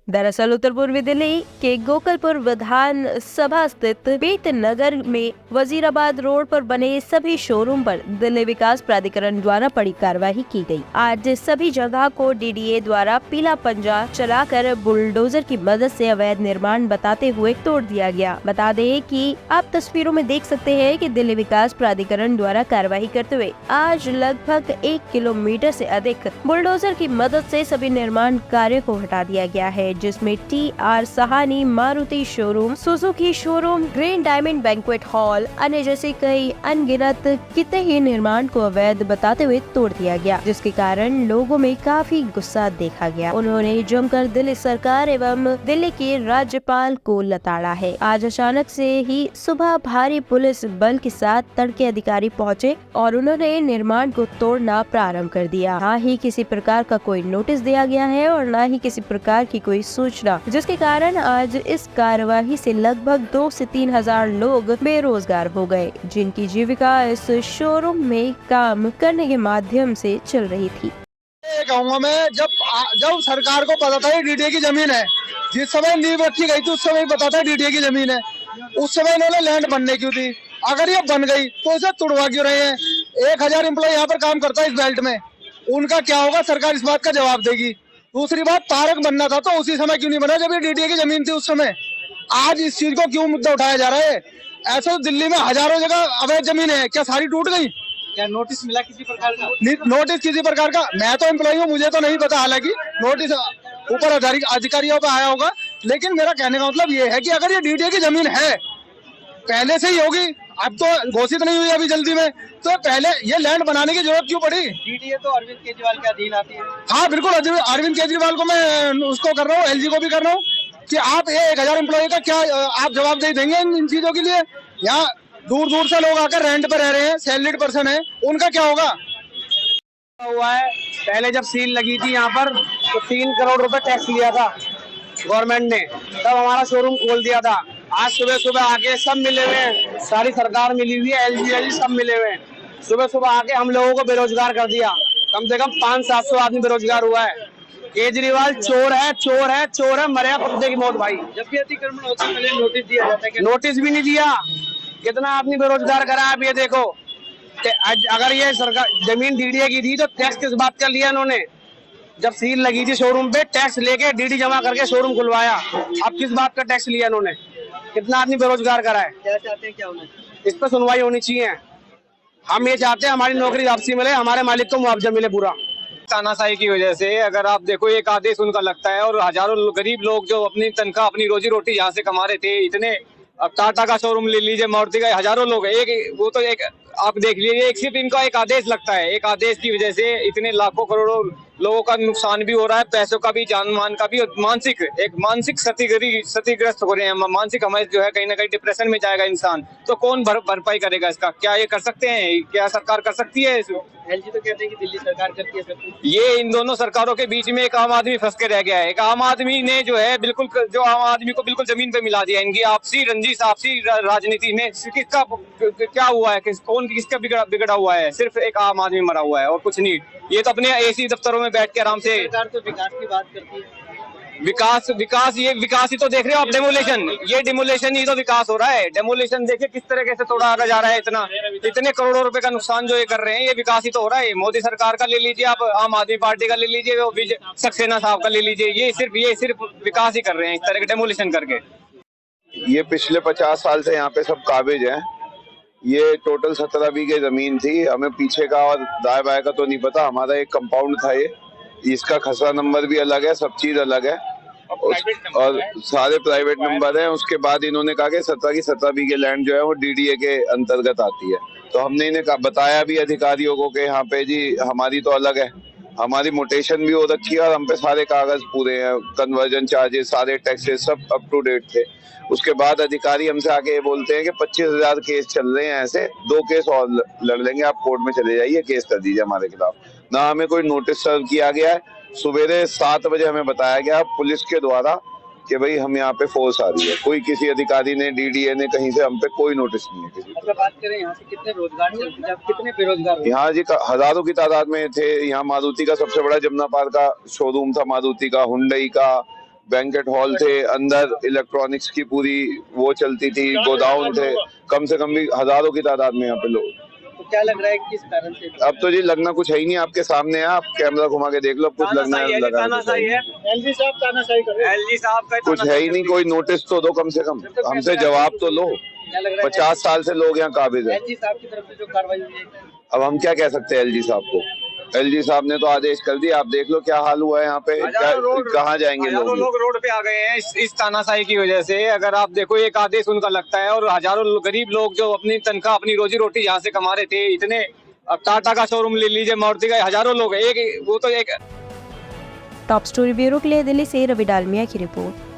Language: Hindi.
दरअसल उत्तर पूर्वी दिल्ली के गोकलपुर विधान सभा स्थित बेत नगर में वजीराबाद रोड पर बने सभी शोरूम पर दिल्ली विकास प्राधिकरण द्वारा बड़ी कार्रवाई की गई। आज सभी जगह को डीडीए द्वारा पीला पंजा चलाकर बुलडोजर की मदद से अवैध निर्माण बताते हुए तोड़ दिया गया। बता दें कि आप तस्वीरों में देख सकते हैं कि दिल्ली विकास प्राधिकरण द्वारा कार्रवाई करते हुए आज लगभग 1 किलोमीटर से अधिक बुलडोजर की मदद से सभी निर्माण कार्य को हटा दिया गया है, जिसमें TR. Sahani Maruti showroom, Suzuki showroom, green diamond banquet hall, अन्य जैसे कई अनगिनत कितने ही निर्माण को अवैध बताते हुए तोड़ दिया गया, जिसके कारण लोगों में काफी गुस्सा देखा गया। उन्होंने जमकर दिल्ली सरकार एवं दिल्ली के राज्यपाल को लताड़ा है। आज अचानक से ही सुबह भारी पुलिस बल के साथ तड़के अधिकारी पहुँचे और उन्होंने निर्माण को तोड़ना प्रारंभ कर दिया। न ही किसी प्रकार का कोई नोटिस दिया गया है और न ही किसी प्रकार की कोई सूचना, जिसके कारण आज इस कार्यवाही से लगभग 2 से 3 हजार लोग बेरोजगार हो गए, जिनकी जीविका इस शोरूम में काम करने के माध्यम से चल रही थी। कहूँगा मैं, जब सरकार को पता था डीडीए की जमीन है, जिस समय नींव रखी गई थी उस समय पता था डीडीए की जमीन है, उस समय इन्होंने लैंड बनने क्यों थी? अगर ये बन गई तो इसे तुड़वा क्यों रहे हैं? 1000 एम्प्लॉय यहाँ पर काम करता है इस बेल्ट में, उनका क्या होगा? सरकार इस बात का जवाब देगी। दूसरी बात, पार्क बनना था तो उसी समय क्यों नहीं बना जब ये डीडीए की जमीन थी उस समय? आज इस चीज को क्यों मुद्दा उठाया जा रहा है? ऐसे तो दिल्ली में हजारों जगह अवैध जमीन है, क्या सारी टूट गई? क्या नोटिस मिला किसी प्रकार का? नोटिस किसी प्रकार का? मैं तो एम्प्लॉय हूँ, मुझे तो नहीं पता। हालांकि नोटिस ऊपर अधिकारियों पे आया होगा, लेकिन मेरा कहने का मतलब ये है कि अगर ये डीडीए की जमीन है, पहले से ही होगी, अब तो घोषित नहीं हुई अभी जल्दी में, तो पहले ये लैंड बनाने की जरूरत क्यों पड़ी? डीडीए तो अरविंद केजरीवाल के अधीन आती है। हाँ बिल्कुल, अरविंद केजरीवाल को मैं उसको कर रहा हूँ, एलजी को भी कर रहा हूँ कि आप ये 1000 एम्प्लॉय का क्या आप जवाबदेही देंगे इन चीजों के लिए? यहाँ दूर दूर से लोग आकर रेंट पर रह रहे हैं, सैलरीड पर्सन है, उनका क्या होगा? हुआ है, पहले जब सील लगी थी यहाँ पर तो 3 करोड़ रुपए टैक्स लिया था गवर्नमेंट ने, तब हमारा शोरूम खोल दिया था। आज सुबह सुबह आके सब मिले हुए हैं, सारी सरकार मिली हुई है, एलजी सब मिले हुए हैं। सुबह सुबह आके हम लोगों को बेरोजगार कर दिया, कम से कम 500-700 आदमी बेरोजगार हुआ है। केजरीवाल चोर है, चोर है, चोर है, मरेगा कुत्ते की मौत भाई। जब भी अतिक्रमण होता है पहले नोटिस दिया जाता है, नोटिस भी नहीं दिया। कितना आदमी बेरोजगार करा आप ये देखो। अगर ये सरकार जमीन डीडीए की थी तो टैक्स किस बात का लिया इन्होंने? जब सील लगी थी शोरूम पे, टैक्स लेके डीडी जमा करके शोरूम खुलवाया, अब किस बात का टैक्स लिया इन्होंने? कितना आदमी बेरोजगार करा है? क्या चाहते हैं, क्या होना चाहिए? इस पर सुनवाई होनी चाहिए। हम ये चाहते हैं हमारी नौकरी वापसी मिले, हमारे मालिक को मुआवजा मिले पूरा। तानाशाही की वजह से अगर आप देखो एक आदेश उनका लगता है और हजारों गरीब लोग जो अपनी तनख्वाह अपनी रोजी रोटी यहाँ से कमा रहे थे, इतने अब टाटा का शोरूम ले लीजिए, मारुति का, हजारों लोग है, एक वो तो एक आप देख लीजिए, एक सिर्फ इनका एक आदेश लगता है, एक आदेश की वजह से इतने लाखों करोड़ों लोगों का नुकसान भी हो रहा है, पैसों का भी, जान मान का भी, और मानसिक क्षतिग्रस्त हो रहे हैं। मानसिक हमें जो है कहीं ना कहीं डिप्रेशन में जाएगा इंसान, तो कौन भरपाई करेगा इसका? क्या ये कर सकते हैं? क्या सरकार कर सकती है? एलजी तो कहते हैं कि दिल्ली सरकार करती है सब कुछ। ये इन दोनों सरकारों के बीच में एक आम आदमी फंस के रह गया है। एक आम आदमी ने जो है बिल्कुल, जो आम आदमी को बिल्कुल जमीन पे मिला दिया। इनकी आपसी रंजिश, आपसी राजनीति में किसका क्या हुआ है, कौन किसका बिगड़ा हुआ है? सिर्फ एक आम आदमी मरा हुआ है और कुछ नहीं। ये तो अपने एसी दफ्तरों में बैठ के आराम से सरकार तो विकास की बात करती है। विकास ये विकास ही तो देख रहे हो आप। डेमोलेशन, ये डेमोलेशन ही तो विकास हो रहा है। डेमोलेशन देखिए किस तरीके से तोड़ा आगे जा रहा है। इतने करोड़ों रुपए का नुकसान जो ये कर रहे हैं, ये विकास ही तो हो रहा है। मोदी सरकार का ले लीजिए आप, आम आदमी पार्टी का ले लीजिए, वो सक्सेना साहब का ले लीजिए, ये सिर्फ विकास ही कर रहे हैं इस तरह के डेमोलेशन करके। ये पिछले 50 साल से यहाँ पे सब काबिज है। ये टोटल 17 बीघे जमीन थी। हमें पीछे का और दाएं बाएं का तो नहीं पता। हमारा एक कंपाउंड था ये, इसका खसरा नंबर भी अलग है, सब चीज अलग है और सारे प्राइवेट नंबर है। उसके बाद इन्होंने कहा कि 17 की 17 बीघे लैंड जो है वो डीडीए के अंतर्गत आती है। तो हमने इन्हें बताया भी अधिकारियों को कि यहाँ पे जी हमारी तो अलग है, हमारी मोटेशन भी हो रखी है और हम पे सारे कागज पूरे हैं, कन्वर्जन चार्जेस, सारे टैक्सेस सब अप टू डेट थे। उसके बाद अधिकारी हमसे आके बोलते हैं कि 25,000 केस चल रहे हैं, ऐसे 2 केस और लड़ लेंगे, आप कोर्ट में चले जाइए, केस कर दीजिए हमारे खिलाफ। ना हमें कोई नोटिस सर्व किया गया है। सुबह 7 बजे हमें बताया गया पुलिस के द्वारा कि भाई हम यहाँ पे फोर्स आ रही है। कोई किसी अधिकारी ने, डीडीए ने कहीं से हम पे कोई नोटिस नहीं है किसी। अगर बात करें यहाँ से कितने रोजगार कितने बेरोजगार? यहाँ जी हजारों की तादाद में थे। यहाँ मारुति का सबसे बड़ा जमुना पार का शोरूम था, मारुति का, हुंडई का, बैंकेट हॉल थे, अंदर इलेक्ट्रॉनिक्स की पूरी वो चलती थी, गोदाउन थे, कम से कम भी हजारों की तादाद में यहाँ पे लोग। तो क्या लग रहा है किस कारण से? अब तो जी लगना कुछ है ही नहीं, आपके सामने है, आप कैमरा घुमा के देख लो, अब कुछ लगना है लगा एलजी साहब तानाशाही कर रहे हैं। एलजी साहब का कुछ है ही नहीं, कोई नोटिस तो दो कम से कम, हमसे जवाब तो लो। क्या लग रहा है? 50 साल से लोग यहाँ काबिज है। एलजी साहब की तरफ से जो कार्रवाई हुई है, अब हम क्या कह सकते हैं एलजी साहब को? एलजी साहब ने तो आदेश कर दिया, आप देख लो क्या हाल हुआ है यहाँ पे, कहाँ जाएंगे हजारों लोग? लोग रोड पे आ गए हैं इस तानाशाही की वजह से। अगर आप देखो एक आदेश उनका लगता है और हजारों गरीब लोग जो अपनी तनख्वाह अपनी रोजी रोटी यहाँ से कमा रहे थे, इतने अब टाटा का शोरूम ले लीजिए, मारुति का, हजारों लोग एक वो तो एक। टॉप स्टोरी ब्यूरो के लिए दिल्ली से रवि डालमिया की रिपोर्ट।